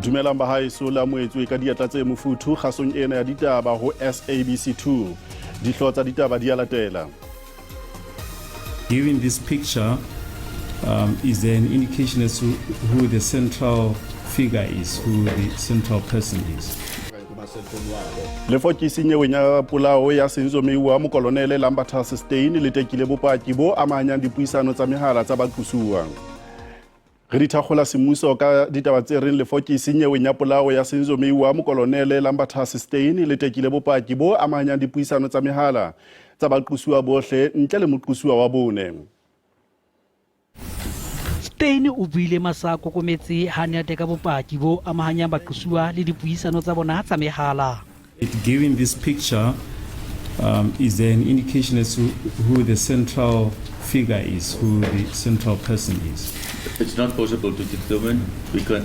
Dumelang bahaeso la moetswe ka diatla tse mofuthu kgasong ena ya ditaba ho SABC 2. Dihlooho tsa ditaba di a latela. Given this picture, is there an indication as to who the central figure is, who the central person is? Le fokisi nyeweng ya polao ya Sesotho mokolonele Lambertus Sustain le tekile bopaki bo amanyang dipuisano tsa mehala tsa baqosuwa. Re dithagola semmuso ka ditaba tse reng le fokisi nyeweng ya polao ya Sesotho mokolonele Lambertus Sustain le tekile bopaki bo amanyang dipuisano tsa mehala tsa baqosuwa bohle ntle le moqosuwa wa bone. Stein o buile masako kometse ha ne ateka bopaki bo amahanya baqosuwa le dipuisano tsa bona tsa mehala. Given this picture, is there an indication as to who the central figure is, who the central person is? It's not possible to determine.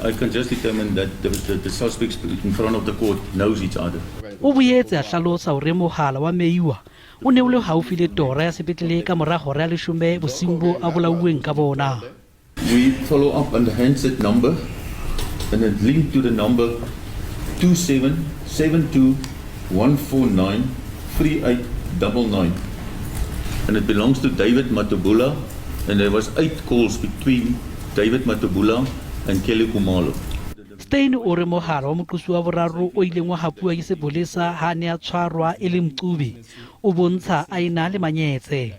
I can just determine that the suspects in front of the court knows each other. O boetse a hlalosa hore mohala wa meiwa o ne o le haufi le tora ya sepetlele ka mora hora ya 10 bosiung bo a bolauweng ka bona. We follow up on the handset number and it linked to the number 2772149389 and it belongs to David Matubula, and there was 8 calls between David Matubula and Kelly Kumalo. Stein o re mohala wa moqosuwa wa boraro o ileng wa hapua ke sepolesa ha ne a tshwarwa e le mqube o bontsha a ina le manyetse.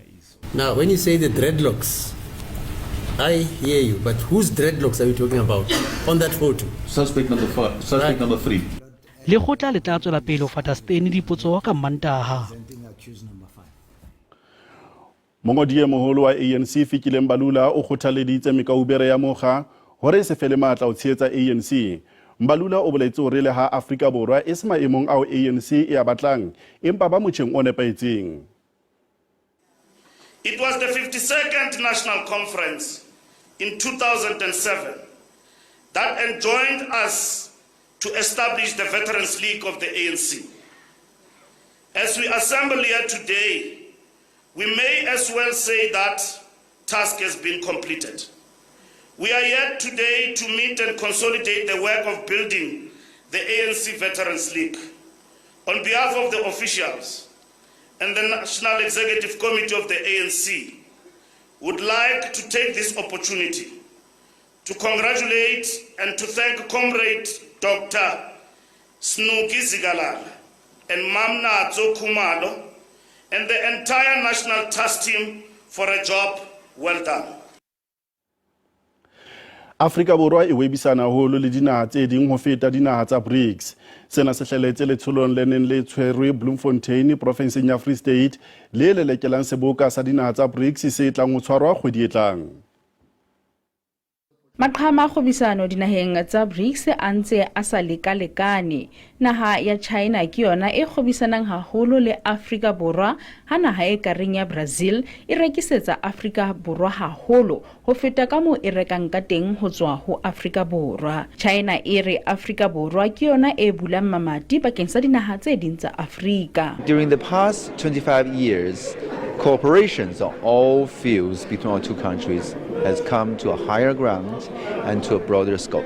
Now when you say the dreadlocks, I hear you, but whose dreadlocks are we talking about on that photo? Suspect number 5, suspect number 3. Le khotla le tla tswela pele ho fata Stein dipotso ka Mantaha. Mongodi e moholo wa ANC Fikileng Mbalula o kgothaleditse mekaubere ya mokga hore se fele matla o tshehetsa ANC. Mbalula o boletse hore le ha Afrika Borwa e se maemong ao ANC e a batlang empa ba motjheng o nepaetseng. It was the 52nd National Conference in 2007 that enjoined us to establish the Veterans League of the ANC. As we assemble here today, we may as well say that task has been completed. We are here today to meet and consolidate the work of building the ANC Veterans League. On behalf of the officials and the National Executive Committee of the ANC, would like to take this opportunity to congratulate and to thank Comrade Dr. Snuki Zigalala and Mamna Kumalo and the entire national task team for a job well done. Afrika Borwa e webisana holo le dinaha tse ding ho feta dinaha tsa BRICS. Sena se hleletse letsholong le neng le tshwerwe Bloemfontein provinseng ya Free State le lelekelang seboka sa dinaha tsa BRICS se tlang ho tshwarwa kgwedi e tlang. Maqhama khobisano dinaheng tsa BRICS a ntse a sa lekalekane. Naha ya China ke yona e khobisanang haholo le Afrika Borwa ha naha e kareng ya Brazil e rekisetsa Afrika Borwa haholo ho feta ka moo e rekang ka teng ho tswa ho Afrika Borwa. China e re Afrika Borwa ke yona e bulang mamati bakeng sa dinaha tse ding tsa Afrika. During the past 25 years, cooperations on all fields between our two countries has come to a higher ground and to a broader scope.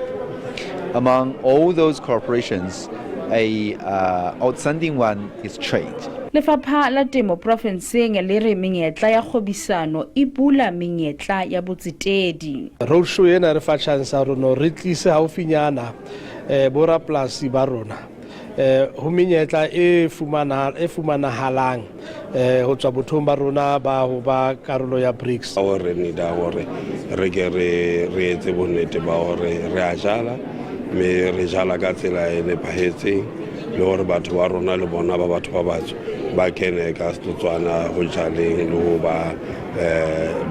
Among all those corporations, a outstanding one is trade. Lefapha la Temo provinceng le re menyetla ya khobisano e bula menyetla ya botsetedi. Roadshow ena re fa chance ya rona re tlise haufinyana bora plasi ba rona. Ho menyetla e fumanahalang ho tswa bothong ba rona ba ho ba karolo ya BRICS. Re nida hore re ke re etse bonnete ba hore re a jala me re jala ka tsela e nepahetseng le hore batho ba rona le bona ba batho ba batho ba kene ka stotswana ho jaleng le ho ba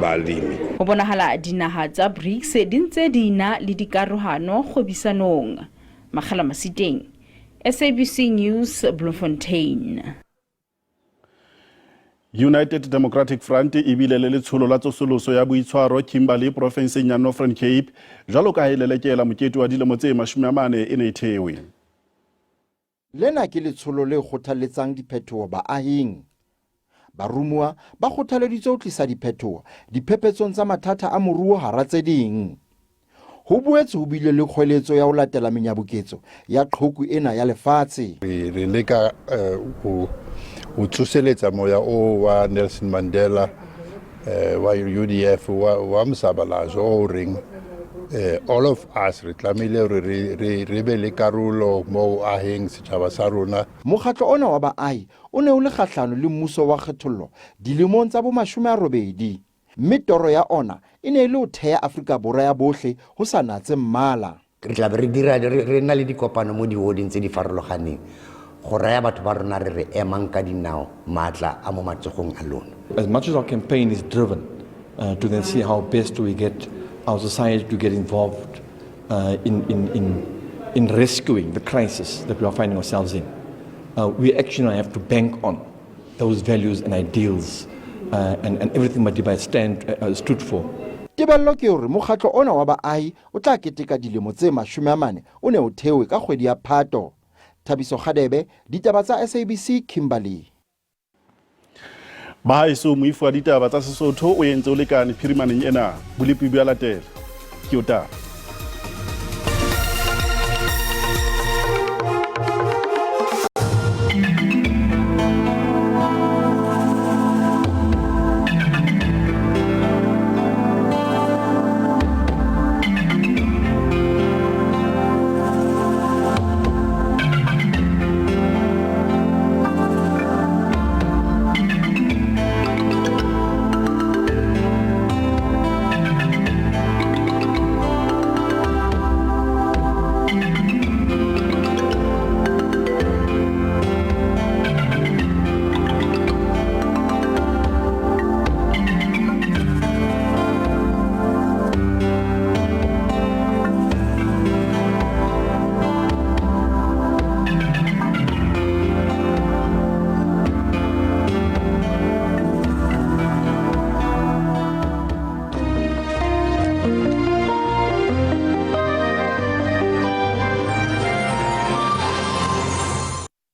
balimi. Ho bonahala dinaha tsa BRICS di ntse di na le dikarohano kgobisanong. Makgala Masiteng, SABC News, Bloemfontein. United Democratic Front e bile le letsholo la tsosoloso ya boitshwaro Kimberley provinseng ya Northern Cape jalo ka helelekela mokete wa dilemo tse 40 e ne thewe. Lena ke letsholo le kgothaletsang diphetoho baahing. Barumuwa ba kgothaleditse ho tlisa diphetoho diphepetsong tsa mathata a moruo hara tse ding. ho boetse ho bile le kgoeletso ya ho latela menyabuketso ya qhoku ena ya lefatshe. Re leka ho tsoseletsa moya o wa Nelson Mandela wa UDF wa mosabalazo o reng all of us re tlamehile re be le karolo mo aheng setjhaba sa rona. Mokgatlo ona wa baahi o ne o le kgahlano le mmuso wa kgethollo dilemong tsa bo 80, mme toro ya ona e ne e le ho theha Afrika Borwa ya bohle ho sa natse mmala. Re tla re dira re na le dikopano mo diwoding tse di farologaneng go raya batho ba rona re emang ka dinao matla a mo matsogong a lona. As much as our campaign is driven to then see how best do we get our society to get involved in rescuing the crisis that we are finding ourselves in, we actually have to bank on those values and ideals and everything Madiba stood for. Tebello ke hore mokgatlo ona wa baahi o tla keteka dilemo tse 40 o ne o thewe ka kgwedi ya Phato. Thabiso Khadebe, Ditaba tsa SABC, Kimberley. Bahaeso moifo wa ditaba tsa Sesotho o entse o lekane phirimaneng ena. Bolepi bja latela. Ke o taba.